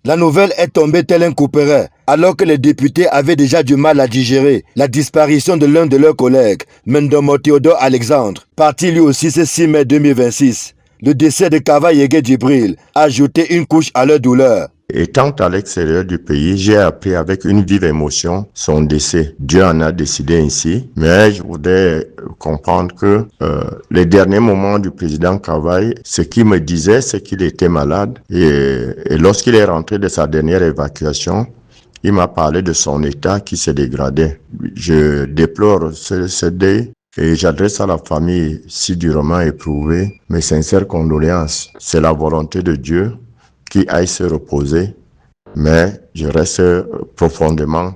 La nouvelle est tombée tel un couperet, alors que les députés avaient déjà du mal à digérer la disparition de l'un de leurs collègues, Mendomo Théodore Alexandre, parti lui aussi ce 6 mai 2026. Le décès de Kava Yege Djibril a ajouté une couche à leur douleur. Étant à l'extérieur du pays, j'ai appris avec une vive émotion son décès. Dieu en a décidé ainsi, mais je voudrais comprendre que les derniers moments du président Kavaï, ce qu'il me disait, c'est qu'il était malade et lorsqu'il est rentré de sa dernière évacuation, il m'a parlé de son état qui s'est dégradé. Je déplore ce deuil. Et j'adresse à la famille si durement éprouvée mes sincères condoléances. C'est la volonté de Dieu qui aille se reposer, mais je reste profondément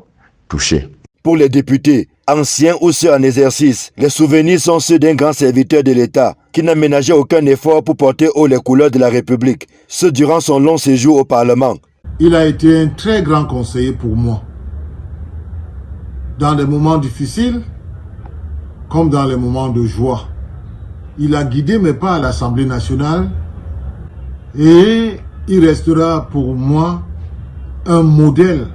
touché. Pour les députés, anciens ou ceux en exercice, les souvenirs sont ceux d'un grand serviteur de l'État qui n'a ménagé aucun effort pour porter haut les couleurs de la République, ce durant son long séjour au Parlement. Il a été un très grand conseiller pour moi. Dans les moments difficiles, comme dans les moments de joie. Il a guidé mes pas à l'Assemblée nationale et il restera pour moi un modèle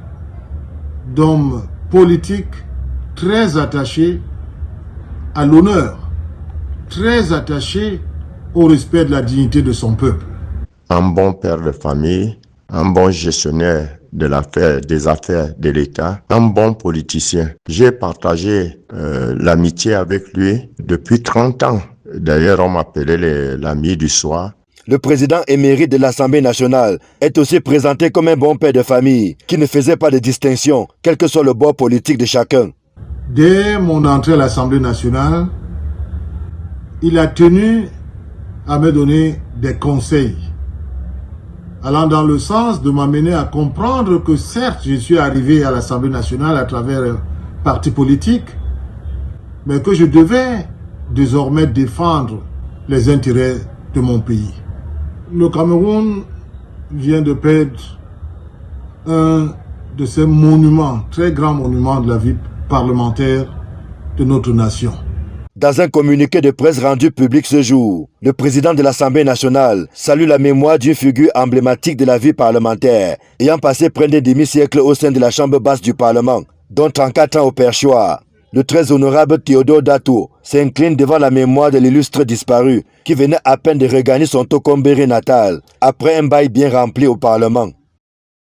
d'homme politique très attaché à l'honneur, très attaché au respect de la dignité de son peuple. Un bon père de famille, un bon gestionnaire des affaires de l'État, un bon politicien. J'ai partagé l'amitié avec lui depuis 30 ans. D'ailleurs, on m'appelait l'ami du soir. Le président émérite de l'Assemblée nationale est aussi présenté comme un bon père de famille qui ne faisait pas de distinction, quel que soit le bord politique de chacun. Dès mon entrée à l'Assemblée nationale, il a tenu à me donner des conseils, allant dans le sens de m'amener à comprendre que certes, je suis arrivé à l'Assemblée nationale à travers un parti politique, mais que je devais désormais défendre les intérêts de mon pays. Le Cameroun vient de perdre un de ces monuments, très grands monuments de la vie parlementaire de notre nation. Dans un communiqué de presse rendu public ce jour, le président de l'Assemblée nationale salue la mémoire d'une figure emblématique de la vie parlementaire, ayant passé près d'un demi-siècle au sein de la Chambre basse du Parlement, dont 34 ans au perchoir. Le très honorable Théodore Dato s'incline devant la mémoire de l'illustre disparu qui venait à peine de regagner son Tokombéré natal après un bail bien rempli au Parlement.